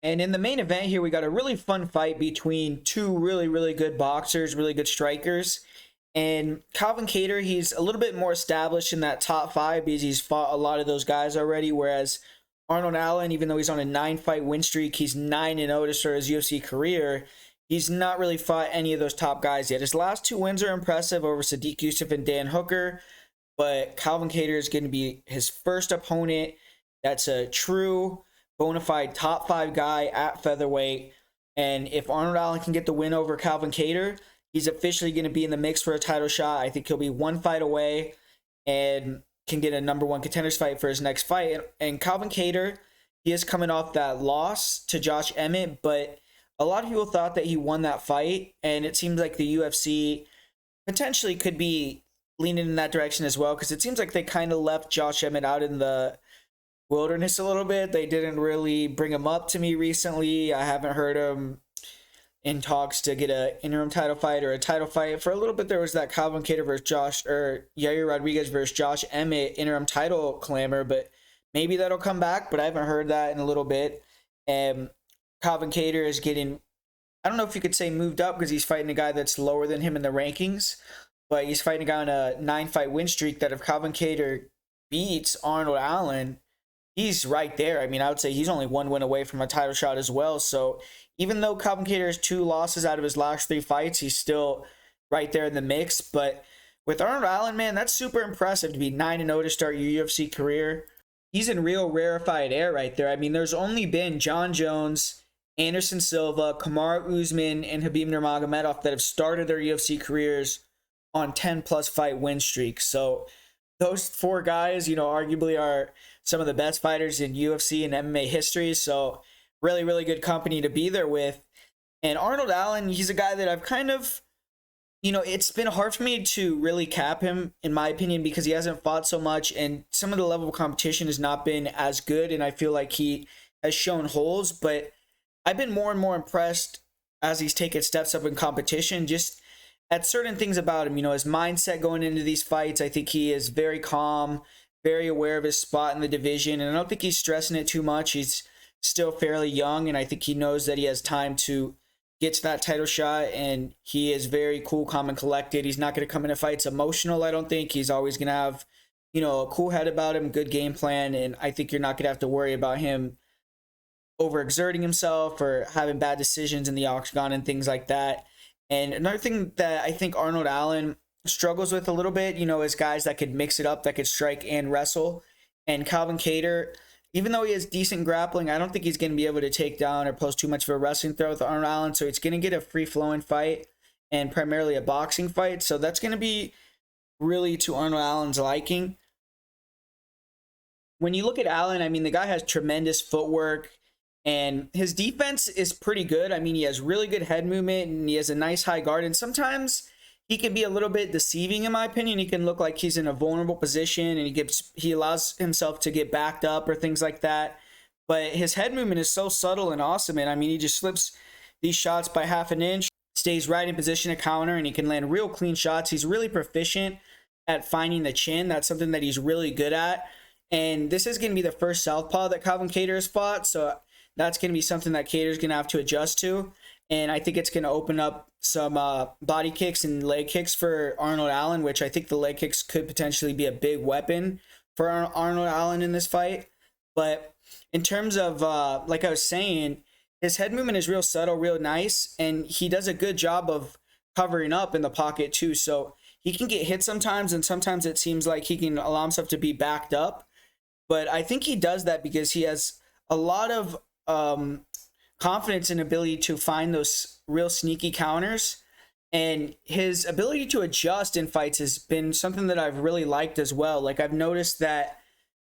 And in the main event here, we got a really fun fight between two really good boxers, really good strikers. And Calvin Kattar, he's a little bit more established in that top five because he's fought a lot of those guys already. Whereas Arnold Allen, even though he's on a 9-fight win streak, he's 9-0 to start his UFC career. He's not really fought any of those top guys yet. His last two wins are impressive over Sadiq Youssef and Dan Hooker. But Calvin Kattar is going to be his first opponent that's a true bona fide top five guy at featherweight. And if Arnold Allen can get the win over Calvin Kattar, he's officially going to be in the mix for a title shot. I think he'll be one fight away and can get a number one contenders fight for his next fight. And Calvin Kattar, he is coming off that loss to Josh Emmett, but a lot of people thought that he won that fight, and it seems like the UFC potentially could be leaning in that direction as well, because it seems like they kind of left Josh Emmett out in the wilderness a little bit. They didn't really bring him up to me recently. I haven't heard him in talks to get an interim title fight or a title fight. For a little bit, there was that Calvin Kattar versus Yair Rodriguez versus Josh Emmett interim title clamor, but maybe that'll come back, but I haven't heard that in a little bit. And Calvin Kattar is getting, I don't know if you could say moved up because he's fighting a guy that's lower than him in the rankings, but he's fighting a guy on a 9-fight win streak that if Calvin Kattar beats Arnold Allen, he's right there. I mean, I would say he's only one win away from a title shot as well. So even though Calvin Kattar has 2 losses out of his last 3 fights, he's still right there in the mix. But with Arnold Allen, man, that's super impressive to be 9-0 to start your UFC career. He's in real rarefied air right there. I mean, there's only been John Jones, Anderson Silva, Kamaru Usman, and Khabib Nurmagomedov that have started their UFC careers on 10-plus fight win streaks. So those 4 guys, arguably are some of the best fighters in UFC and MMA history. So really good company to be there with. And Arnold Allen, he's a guy that I've kind of, it's been hard for me to really cap him, in my opinion, because he hasn't fought so much and some of the level of competition has not been as good. And I feel like he has shown holes, but I've been more and more impressed as he's taken steps up in competition, just at certain things about him. His mindset going into these fights, I think he is very calm, very aware of his spot in the division, and I don't think he's stressing it too much. He's still fairly young, and I think he knows that he has time to get to that title shot, and he is very cool, calm, and collected. He's not going to come into fights emotional, I don't think. He's always going to have, a cool head about him, good game plan, and I think you're not going to have to worry about him overexerting himself or having bad decisions in the octagon and things like that. And another thing that I think Arnold Allen struggles with a little bit, is guys that could mix it up, that could strike and wrestle. And Calvin Kattar, even though he has decent grappling, I don't think he's going to be able to take down or pose too much of a wrestling threat with Arnold Allen. So it's going to get a free-flowing fight and primarily a boxing fight. So that's going to be really to Arnold Allen's liking. When you look at Allen, I mean, the guy has tremendous footwork, and his defense is pretty good. I mean, he has really good head movement, and he has a nice high guard. And sometimes he can be a little bit deceiving, in my opinion. He can look like he's in a vulnerable position, and he allows himself to get backed up or things like that. But his head movement is so subtle and awesome. And I mean, he just slips these shots by half an inch, stays right in position to counter, and he can land real clean shots. He's really proficient at finding the chin. That's something that he's really good at. And this is going to be the first southpaw that Calvin Kattar has fought. So that's going to be something that Kattar's going to have to adjust to. And I think it's going to open up some body kicks and leg kicks for Arnold Allen, which I think the leg kicks could potentially be a big weapon for Arnold Allen in this fight. But in terms of, like I was saying, his head movement is real subtle, real nice, and he does a good job of covering up in the pocket too. So he can get hit sometimes, and sometimes it seems like he can allow himself to be backed up. But I think he does that because he has a lot of confidence and ability to find those real sneaky counters, and his ability to adjust in fights has been something that I've really liked as well. Like, I've noticed that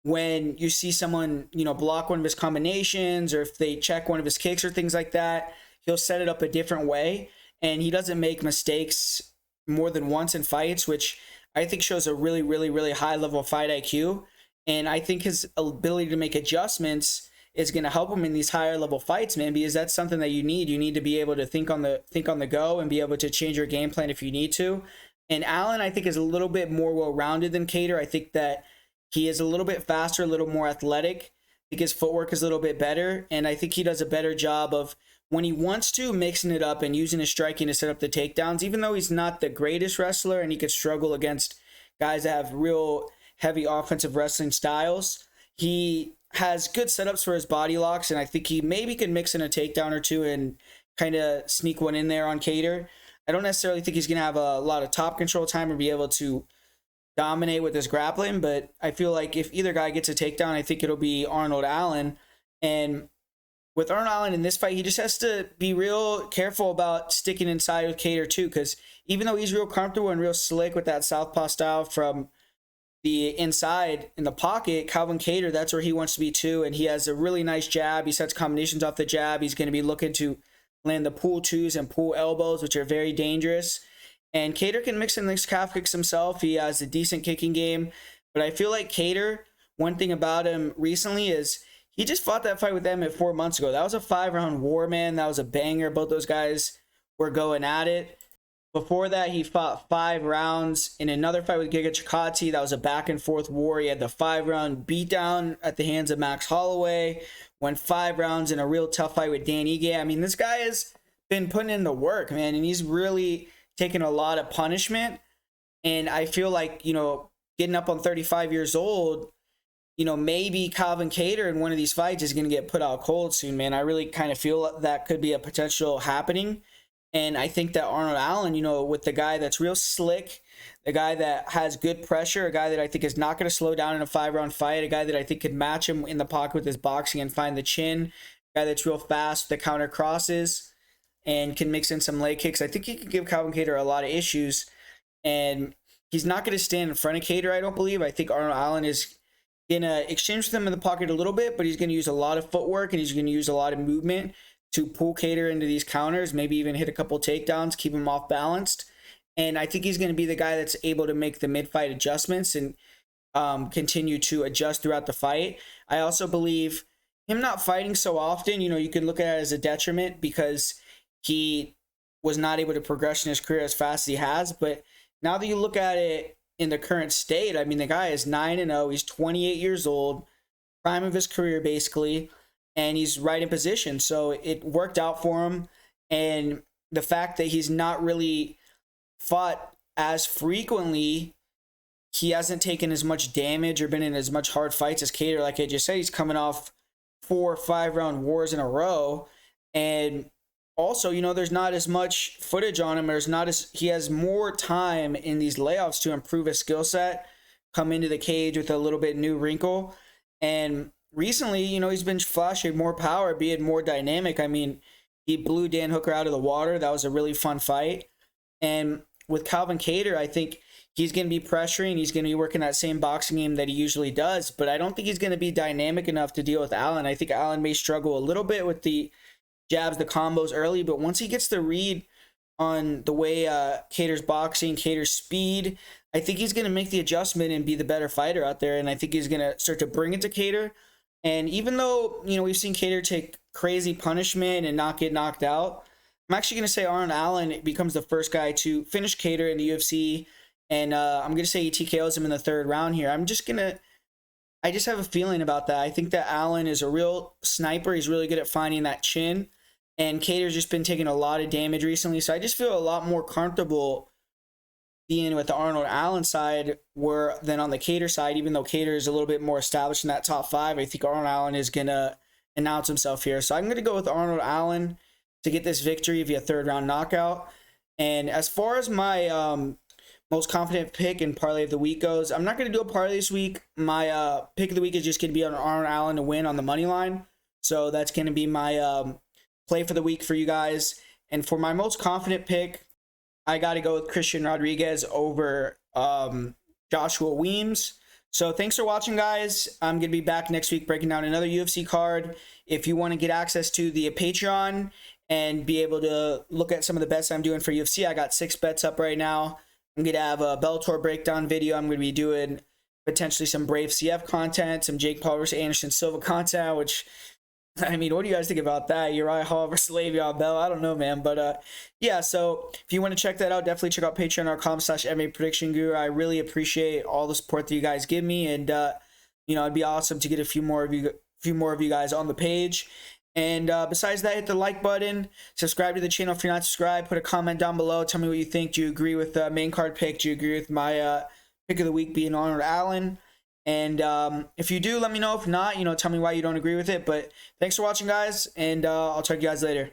when you see someone, block one of his combinations, or if they check one of his kicks or things like that, he'll set it up a different way, and he doesn't make mistakes more than once in fights, which I think shows a really high level of fight IQ. And I think his ability to make adjustments is going to help him in these higher level fights, man, because that's something that you need. You need to be able to think on the go and be able to change your game plan if you need to. And Allen, I think, is a little bit more well-rounded than Kattar. I think that he is a little bit faster, a little more athletic think his footwork is a little bit better, and I think he does a better job of, when he wants to, mixing it up and using his striking to set up the takedowns. Even though he's not the greatest wrestler and he could struggle against guys that have real heavy offensive wrestling styles, he has good setups for his body locks, and I think he maybe can mix in a takedown or two and kind of sneak one in there on Kattar. I don't necessarily think he's going to have a lot of top control time or be able to dominate with his grappling, but I feel like if either guy gets a takedown, I think it'll be Arnold Allen. And with Arnold Allen in this fight, he just has to be real careful about sticking inside with Kattar too, because even though he's real comfortable and real slick with that southpaw style from the inside in the pocket, Calvin Kattar, that's where he wants to be too, and he has a really nice jab. He sets combinations off the jab. He's going to be looking to land the pull twos and pull elbows, which are very dangerous. And Kattar can mix in these calf kicks himself. He has a decent kicking game. But I feel like Kattar, one thing about him recently is he just fought that fight with Emmett 4 months ago. That was a 5-round war, man. That was a banger. Both those guys were going at it. Before that, he fought 5 rounds in another fight with Giga Chikadze. That was a back-and-forth war. He had the 5-round beatdown at the hands of Max Holloway. Went 5 rounds in a real tough fight with Dan Ige. I mean, this guy has been putting in the work, man, and he's really taken a lot of punishment. And I feel like, getting up on 35 years old, maybe Calvin Kattar in one of these fights is going to get put out cold soon, man. I really kind of feel that could be a potential happening. And I think that Arnold Allen, with the guy that's real slick, the guy that has good pressure, a guy that I think is not going to slow down in a 5-round fight, a guy that I think could match him in the pocket with his boxing and find the chin, a guy that's real fast with the counter crosses and can mix in some leg kicks. I think he could give Calvin Kattar a lot of issues. And he's not going to stand in front of Kattar, I don't believe. I think Arnold Allen is going to exchange with him in the pocket a little bit, but he's going to use a lot of footwork and he's going to use a lot of movement to pull Kattar into these counters, maybe even hit a couple takedowns, keep him off balanced. And I think he's going to be the guy that's able to make the mid-fight adjustments and continue to adjust throughout the fight. I also believe him not fighting so often, you can look at it as a detriment because he was not able to progress in his career as fast as he has. But now that you look at it in the current state, I mean, the guy is 9-0. He's 28 years old, prime of his career basically, and he's right in position. So it worked out for him. And the fact that he's not really fought as frequently, he hasn't taken as much damage or been in as much hard fights as Kattar. Like I just said, he's coming off 4 or 5-round wars in a row. And also, there's not as much footage on him. He has more time in these layoffs to improve his skill set, come into the cage with a little bit new wrinkle. And recently, he's been flashing more power, being more dynamic. I mean, he blew Dan Hooker out of the water. That was a really fun fight. And with Calvin Kattar, I think he's going to be pressuring. He's going to be working that same boxing game that he usually does. But I don't think he's going to be dynamic enough to deal with Allen. I think Allen may struggle a little bit with the jabs, the combos early. But once he gets the read on the way Kattar's boxing, Kattar's speed, I think he's going to make the adjustment and be the better fighter out there. And I think he's going to start to bring it to Kattar. And even though, we've seen Kattar take crazy punishment and not get knocked out, I'm actually going to say Arnold Allen becomes the first guy to finish Kattar in the UFC. And I'm going to say he TKOs him in the 3rd round here. I just have a feeling about that. I think that Allen is a real sniper. He's really good at finding that chin. And Kattar's just been taking a lot of damage recently. So I just feel a lot more comfortable being with the Arnold Allen side than on the Kattar side, even though Kattar is a little bit more established in that top 5. I think Arnold Allen is going to announce himself here. So I'm going to go with Arnold Allen to get this victory via 3rd round knockout. And as far as my most confident pick and parlay of the week goes, I'm not going to do a parlay this week. My pick of the week is just going to be on Arnold Allen to win on the money line. So that's going to be my play for the week for you guys. And for my most confident pick, I got to go with Christian Rodriguez over Joshua Weems. So thanks for watching, guys. I'm going to be back next week breaking down another UFC card. If you want to get access to the Patreon and be able to look at some of the bets I'm doing for UFC, I got 6 bets up right now. I'm going to have a Bellator breakdown video. I'm going to be doing potentially some Brave CF content, some Jake Paul versus Anderson Silva content, which, I mean, what do you guys think about that? Uriah Hall versus Le'Veon Bell? I don't know, man. But, yeah, so if you want to check that out, definitely check out patreon.com/MMA Prediction Guru. I really appreciate all the support that you guys give me. And, it'd be awesome to get a few more of you few more of you guys on the page. And besides that, hit the like button, subscribe to the channel if you're not subscribed, put a comment down below, tell me what you think. Do you agree with the main card pick? Do you agree with my pick of the week being Arnold Allen? And if you do, let me know. If not, tell me why you don't agree with it. But thanks for watching, guys, and I'll talk to you guys later.